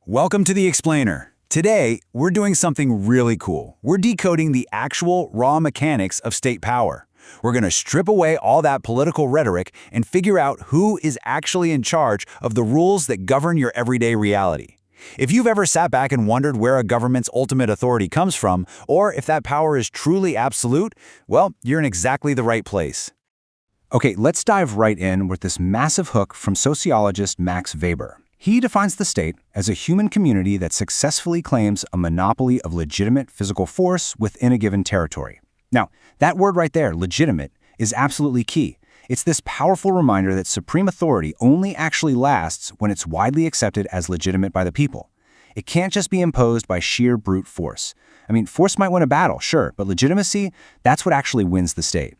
Welcome to The Explainer. Today, we're doing something really cool. We're decoding the actual raw mechanics of state power. We're going to strip away all that political rhetoric and figure out who is actually in charge of the rules that govern your everyday reality. If you've ever sat back and wondered where a government's ultimate authority comes from, or if that power is truly absolute, well, you're in exactly the right place. Okay, let's dive right in with this massive hook from sociologist Max Weber. He defines the state as a human community that successfully claims a monopoly of legitimate physical force within a given territory. Now, that word right there, legitimate, is absolutely key. It's this powerful reminder that supreme authority only actually lasts when it's widely accepted as legitimate by the people. It can't just be imposed by sheer brute force. I mean, force might win a battle, sure, but legitimacy, that's what actually wins the state.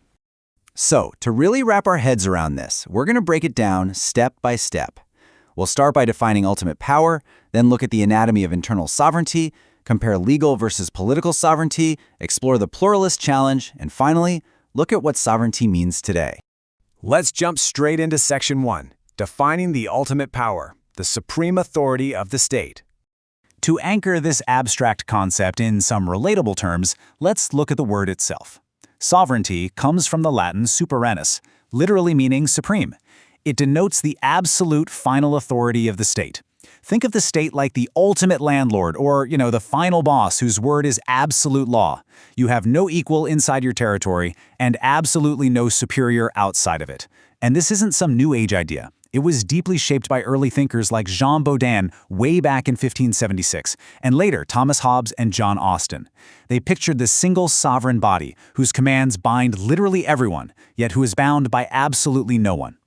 So, to really wrap our heads around this, we're going to break it down step by step. We'll start by defining ultimate power, then look at the anatomy of internal sovereignty, compare legal versus political sovereignty, explore the pluralist challenge, and finally, look at what sovereignty means today. Let's jump straight into Section 1, defining the ultimate power, the supreme authority of the state. To anchor this abstract concept in some relatable terms, let's look at the word itself. Sovereignty comes from the Latin superanus, literally meaning supreme. It denotes the absolute final authority of the state. Think of the state like the ultimate landlord or, the final boss whose word is absolute law. You have no equal inside your territory and absolutely no superior outside of it. And this isn't some new age idea. It was deeply shaped by early thinkers like Jean Bodin way back in 1576, and later Thomas Hobbes and John Austin. They pictured this single sovereign body whose commands bind literally everyone, yet who is bound by absolutely no one.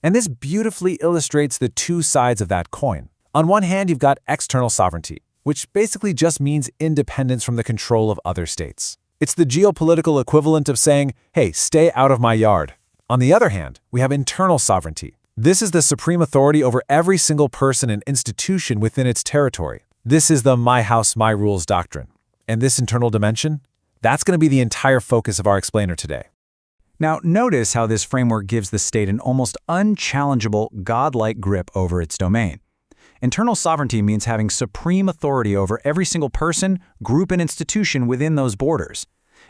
And this beautifully illustrates the two sides of that coin. On one hand, you've got external sovereignty, which basically just means independence from the control of other states. It's the geopolitical equivalent of saying, hey, stay out of my yard. On the other hand, we have internal sovereignty. This is the supreme authority over every single person and institution within its territory. This is the my house, my rules doctrine. And this internal dimension, that's going to be the entire focus of our explainer today. Now, notice how this framework gives the state an almost unchallengeable, godlike grip over its domain. Internal sovereignty means having supreme authority over every single person, group, and institution within those borders.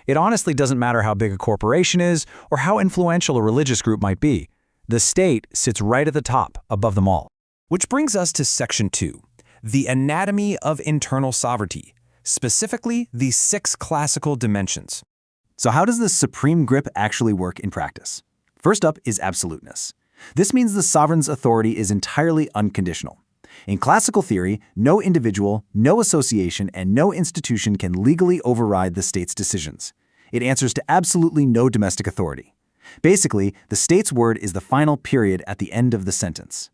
It honestly doesn't matter how big a corporation is or how influential a religious group might be. The state sits right at the top, above them all. Which brings us to Section 2, the anatomy of internal sovereignty, specifically the 6 classical dimensions. So how does this supreme grip actually work in practice? First up is absoluteness. This means the sovereign's authority is entirely unconditional. In classical theory, no individual, no association, and no institution can legally override the state's decisions. It answers to absolutely no domestic authority. Basically, the state's word is the final period at the end of the sentence.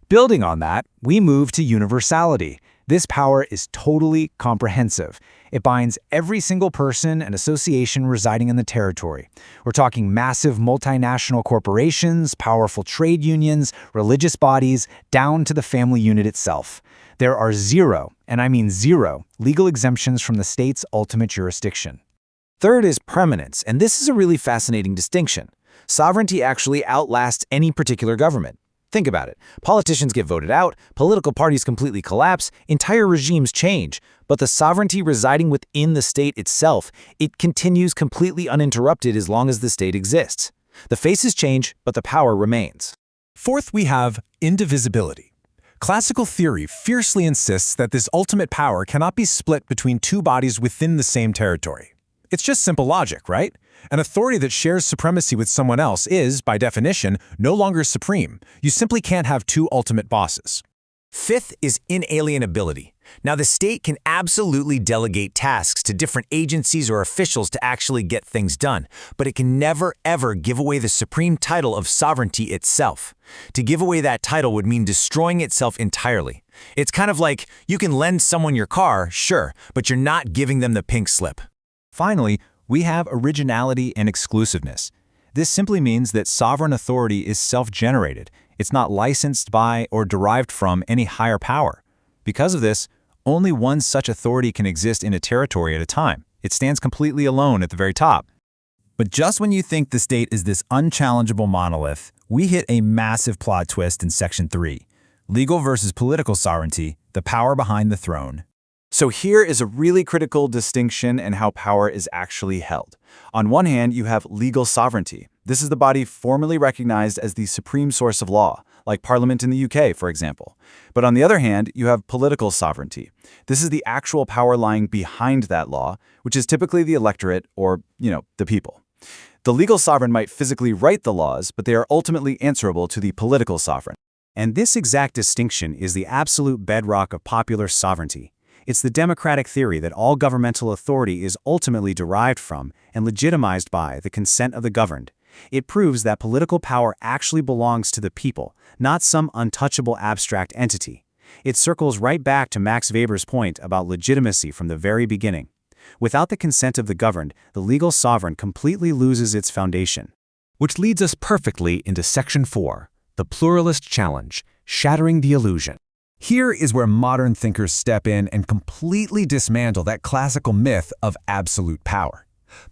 Building on that, we move to universality. This power is totally comprehensive. It binds every single person and association residing in the territory. We're talking massive multinational corporations, powerful trade unions, religious bodies, down to the family unit itself. There are zero, and I mean zero, legal exemptions from the state's ultimate jurisdiction. Third is preeminence, and this is a really fascinating distinction. Sovereignty actually outlasts any particular government. Think about it. Politicians get voted out, political parties completely collapse, entire regimes change. But the sovereignty residing within the state itself, it continues completely uninterrupted as long as the state exists. The faces change, but the power remains. Fourth, we have indivisibility. Classical theory fiercely insists that this ultimate power cannot be split between two bodies within the same territory. It's just simple logic, right? An authority that shares supremacy with someone else is, by definition, no longer supreme. You simply can't have two ultimate bosses. Fifth is inalienability. Now, the state can absolutely delegate tasks to different agencies or officials to actually get things done, but it can never, ever give away the supreme title of sovereignty itself. To give away that title would mean destroying itself entirely. It's kind of like you can lend someone your car, sure, but you're not giving them the pink slip. Finally, we have originality and exclusiveness. This simply means that sovereign authority is self-generated. It's not licensed by or derived from any higher power. Because of this, only one such authority can exist in a territory at a time. It stands completely alone at the very top. But just when you think the state is this unchallengeable monolith, we hit a massive plot twist in Section 3. Legal versus political sovereignty the power behind the throne. So here is a really critical distinction in how power is actually held. On one hand, you have legal sovereignty. This is the body formally recognized as the supreme source of law, like Parliament in the UK, for example. But on the other hand, you have political sovereignty. This is the actual power lying behind that law, which is typically the electorate or, the people. The legal sovereign might physically write the laws, but they are ultimately answerable to the political sovereign. And this exact distinction is the absolute bedrock of popular sovereignty. It's the democratic theory that all governmental authority is ultimately derived from and legitimized by the consent of the governed. It proves that political power actually belongs to the people, not some untouchable abstract entity. It circles right back to Max Weber's point about legitimacy from the very beginning. Without the consent of the governed, the legal sovereign completely loses its foundation. Which leads us perfectly into Section 4, the pluralist challenge, shattering the illusion. Here is where modern thinkers step in and completely dismantle that classical myth of absolute power.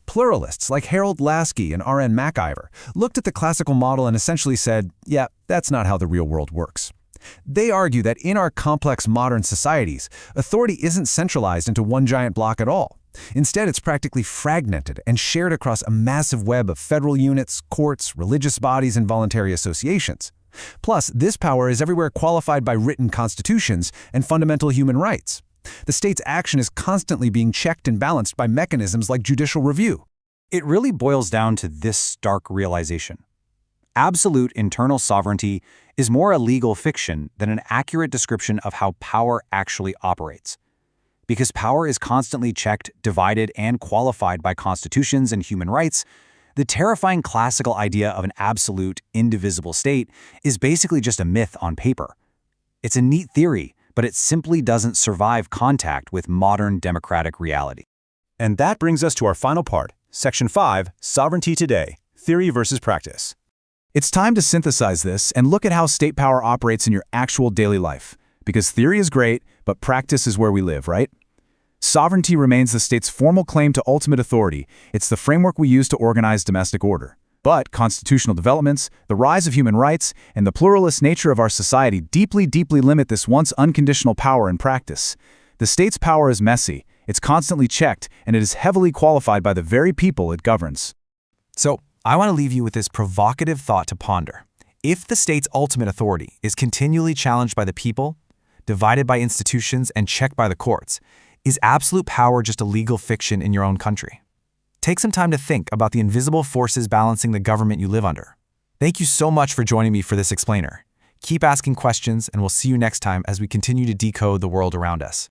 Pluralists like Harold Lasky and R.N. MacIver looked at the classical model and essentially said, yeah, that's not how the real world works. They argue that in our complex modern societies, authority isn't centralized into one giant block at all. Instead, it's practically fragmented and shared across a massive web of federal units, courts, religious bodies, and voluntary associations. Plus, this power is everywhere qualified by written constitutions and fundamental human rights. The state's action is constantly being checked and balanced by mechanisms like judicial review. It really boils down to this stark realization. Absolute internal sovereignty is more a legal fiction than an accurate description of how power actually operates. Because power is constantly checked, divided, and qualified by constitutions and human rights, the terrifying classical idea of an absolute, indivisible state is basically just a myth on paper. It's a neat theory, but it simply doesn't survive contact with modern democratic reality. And that brings us to our final part, Section 5, Sovereignty Today, Theory versus Practice. It's time to synthesize this and look at how state power operates in your actual daily life. Because theory is great, but practice is where we live, right? Sovereignty remains the state's formal claim to ultimate authority. It's the framework we use to organize domestic order. But constitutional developments, the rise of human rights, and the pluralist nature of our society deeply limit this once unconditional power in practice. The state's power is messy, it's constantly checked, and it is heavily qualified by the very people it governs. So, I want to leave you with this provocative thought to ponder. If the state's ultimate authority is continually challenged by the people, divided by institutions, and checked by the courts, is absolute power just a legal fiction in your own country? Take some time to think about the invisible forces balancing the government you live under. Thank you so much for joining me for this explainer. Keep asking questions, and we'll see you next time as we continue to decode the world around us.